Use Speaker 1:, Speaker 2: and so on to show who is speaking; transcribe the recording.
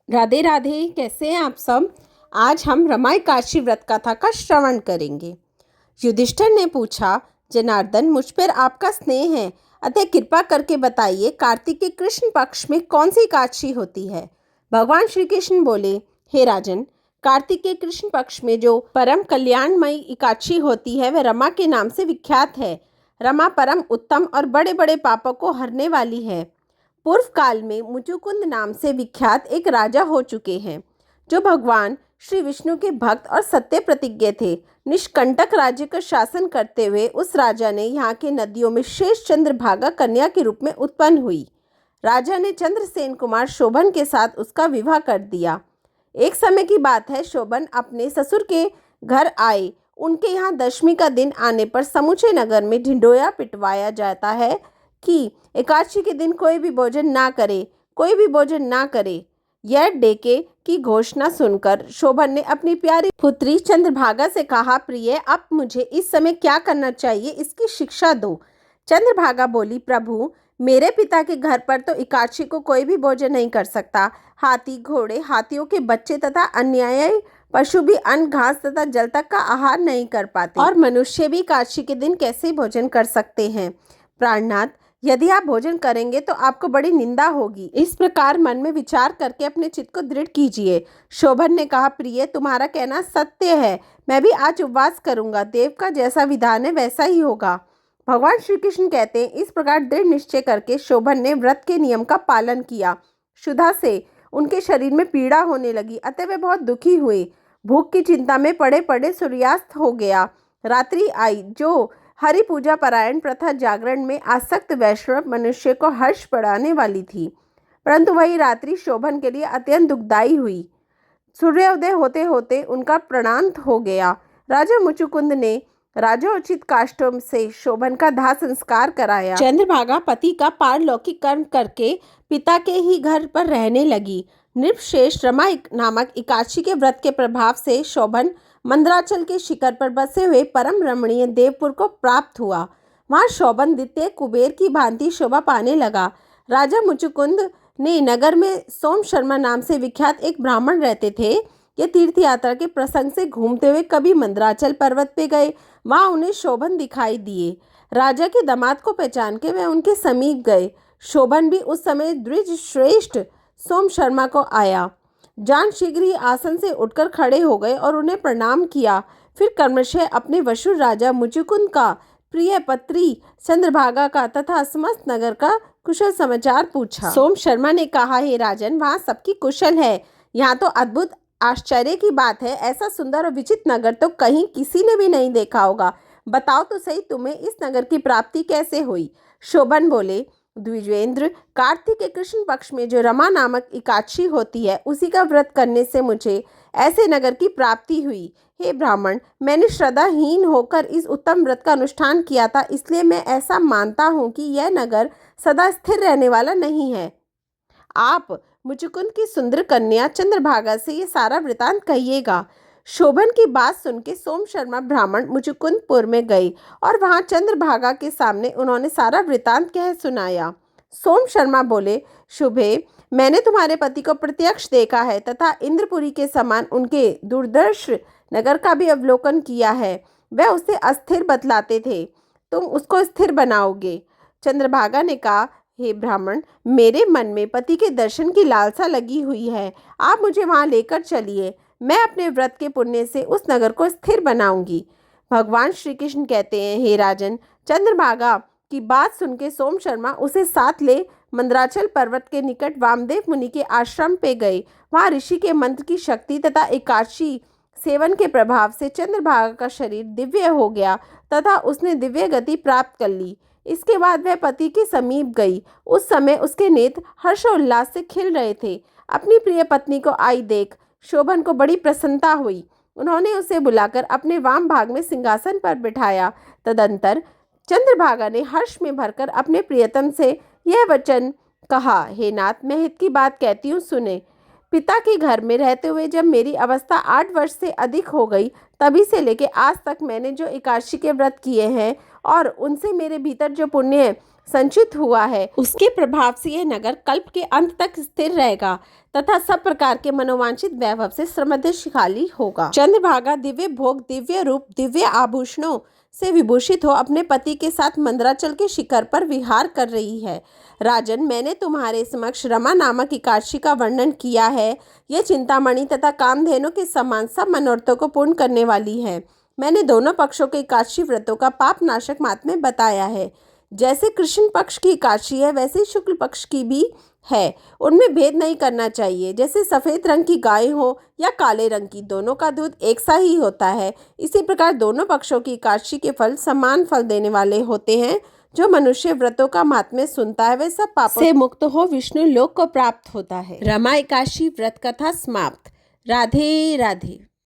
Speaker 1: राधे राधे। कैसे हैं आप सब। आज हम रमायकाशी व्रत कथा का श्रवण करेंगे। युधिष्ठिर ने पूछा, जनार्दन, मुझ पर आपका स्नेह है, अतः कृपा करके बताइए, कार्तिक के कृष्ण पक्ष में कौन सी एकादशी होती है। भगवान श्री कृष्ण बोले, हे राजन, कार्तिक के कृष्ण पक्ष में जो परम कल्याणमयी एकादशी होती है वह रमा के नाम से विख्यात है। रमा परम उत्तम और बड़े बड़े पापों को हरने वाली है। पूर्व काल में मुचुकुंद नाम से विख्यात एक राजा हो चुके हैं, जो भगवान श्री विष्णु के भक्त और सत्य प्रतिज्ञ थे। निष्कंटक राज्य का शासन करते हुए उस राजा ने यहाँ के नदियों में शेष चंद्रभागा कन्या के रूप में उत्पन्न हुई। राजा ने चंद्रसेन कुमार शोभन के साथ उसका विवाह कर दिया। एक समय की बात है, शोभन अपने ससुर के घर आए। उनके यहाँ दशमी का दिन आने पर समूचे नगर में ढिंढोरा पिटवाया जाता है कि एकादशी के दिन कोई भी भोजन ना करे, कोई भी भोजन ना करे। यह डेके की घोषणा सुनकर शोभन ने अपनी प्यारी पुत्री चंद्रभागा से कहा, प्रिय, अब मुझे इस समय क्या करना चाहिए, इसकी शिक्षा दो। चंद्रभागा बोली, प्रभु, मेरे पिता के घर पर तो एकादशी को कोई भी भोजन नहीं कर सकता। हाथी, घोड़े, हाथियों के बच्चे तथा अन्यायी पशु भी अन्न, घास तथा जल तक का आहार नहीं कर पाते, और मनुष्य भी एकादशी के दिन कैसे भोजन कर सकते हैं। प्राणनाथ, यदि आप भोजन करेंगे तो आपको बड़ी निंदा होगी। इस प्रकार मन में विचार करके अपने चित्त को दृढ़ कीजिए। शोभन ने कहा, प्रिय, तुम्हारा कहना सत्य है, मैं भी आज उपवास करूंगा। देव का जैसा विधान है वैसा ही होगा। भगवान श्री कृष्ण कहते हैं, इस प्रकार दृढ़ निश्चय करके शोभन ने व्रत के नियम का पालन किया। क्षुधा से उनके शरीर में पीड़ा होने लगी, अतः वे बहुत दुखी हुए। भूख की चिंता में पड़े पड़े सूर्यास्त हो गया। रात्रि आई, जो हरि पूजा परायण प्रथा जागरण में आसक्त वैष्णव मनुष्य को हर्ष बढ़ाने वाली थी, परंतु वही रात्रि शोभन के लिए अत्यंत दुखदायी हुई। सूर्योदय होते होते उनका प्राणांत हो गया। राजा मुचुकुंद ने राजोचित काष्ठों से शोभन का दाह संस्कार कराया। चंद्रभागा पति का पारलौकिक कर्म करके पिता के ही घर पर रहने लगी। नृपश्रेष्ठ रमा नामक एकादशी के व्रत के प्रभाव से शोभन मंदराचल के शिखर पर बसे हुए परम रमणीय देवपुर को प्राप्त हुआ। वहां शोभन द्वितीय कुबेर की भांति शोभा पाने लगा। राजा मुचुकुंद ने नगर में सोम शर्मा नाम से विख्यात एक ब्राह्मण रहते थे। ये तीर्थ यात्रा के प्रसंग से घूमते हुए कभी मंदराचल पर्वत पे गए। वहां उन्हें शोभन दिखाई दिए। राजा के दामाद को पहचान के वे उनके समीप गए। शोभन भी उस समय द्विज श्रेष्ठ सोम शर्मा को आया जान शीघ्र ही आसन से उठकर खड़े हो गए और उन्हें प्रणाम किया। फिर कर्मशः अपने वशुर राजा मुचुकुंद का, प्रिय पत्री चंद्रभागा का तथा समस्त नगर का कुशल समाचार पूछा। सोम शर्मा ने कहा, हे राजन, वहाँ सबकी कुशल है। यहाँ तो अद्भुत आश्चर्य की बात है, ऐसा सुंदर और विचित्र नगर तो कहीं किसी ने भी नहीं देखा होगा। बताओ तो सही, तुम्हें इस नगर की प्राप्ति कैसे हुई। शोभन बोले, द्विजेंद्र, कार्तिक के कृष्ण पक्ष में जो रमा नामक एकादशी होती है, उसी का व्रत करने से मुझे ऐसे नगर की प्राप्ति हुई। हे ब्राह्मण, मैंने श्रद्धाहीन होकर इस उत्तम व्रत का अनुष्ठान किया था, इसलिए मैं ऐसा मानता हूँ कि यह नगर सदा स्थिर रहने वाला नहीं है। आप मुचुकुंद की सुंदर कन्या चंद्रभागा से ये सारा वृतांत कहिएगा। शोभन की बात सुन के सोम शर्मा ब्राह्मण मुचुकुंदपुर में गए और वहां चंद्रभागा के सामने उन्होंने सारा वृतांत कह सुनाया। सोम शर्मा बोले, शुभे, मैंने तुम्हारे पति को प्रत्यक्ष देखा है तथा इंद्रपुरी के समान उनके दुर्दर्श नगर का भी अवलोकन किया है। वह उसे अस्थिर बतलाते थे, तुम उसको स्थिर बनाओगे। चंद्रभागा ने कहा, हे ब्राह्मण, मेरे मन में पति के दर्शन की लालसा लगी हुई है, आप मुझे वहां लेकर चलिए। मैं अपने व्रत के पुण्य से उस नगर को स्थिर बनाऊंगी। भगवान श्री कृष्ण कहते हैं, हे राजन, चंद्रभागा की बात सुन के सोम शर्मा उसे साथ ले मंदराचल पर्वत के निकट वामदेव मुनि के आश्रम पे गए। वहां ऋषि के मंत्र की शक्ति तथा एकादशी सेवन के प्रभाव से चंद्रभागा का शरीर दिव्य हो गया तथा उसने दिव्य गति प्राप्त कर ली। इसके बाद वह पति के समीप गई। उस समय उसके नेत्र हर्षोल्लास से खिल रहे थे। अपनी प्रिय पत्नी को आई देख शोभन को बड़ी प्रसन्नता हुई। उन्होंने उसे बुलाकर अपने वाम भाग में सिंहासन पर बिठाया। तदंतर चंद्रभागा ने हर्ष में भरकर अपने प्रियतम से यह वचन कहा, हे नाथ, मैं हित की बात कहती हूँ, सुने। पिता के घर में रहते हुए जब मेरी अवस्था 8 वर्ष से अधिक हो गई, तभी से लेकर आज तक मैंने जो एकादशी के व्रत किए हैं और उनसे मेरे भीतर जो पुण्य संचित हुआ है, उसके प्रभाव से यह नगर कल्प के अंत तक स्थिर रहेगा तथा सब प्रकार के मनोवांछित वैभव से समृद्धशाली होगा। चंद्रभागा दिव्य भोग, दिव्य रूप, दिव्य आभूषणों से विभूषित हो अपने पति के साथ मंदराचल के शिखर पर विहार कर रही है। राजन, मैंने तुम्हारे समक्ष रमा नामक एकादशी का वर्णन किया है। यह चिंतामणि तथा कामधेनु के समान सब मनोरथों को पूर्ण करने वाली है। मैंने दोनों पक्षों के एकादशी व्रतों का पाप नाशक माहात्म्य बताया है। जैसे कृष्ण पक्ष की एकादशी है वैसे शुक्ल पक्ष की भी है, उनमें भेद नहीं करना चाहिए। जैसे सफ़ेद रंग की गाय हो या काले रंग की, दोनों का दूध एक सा ही होता है, इसी प्रकार दोनों पक्षों की एकादशी के फल समान फल देने वाले होते हैं। जो मनुष्य व्रतों का महात्म्य सुनता है वह सब पापों से मुक्त हो विष्णु लोक को प्राप्त होता है। रमा एकादशी व्रत कथा समाप्त। राधे राधे।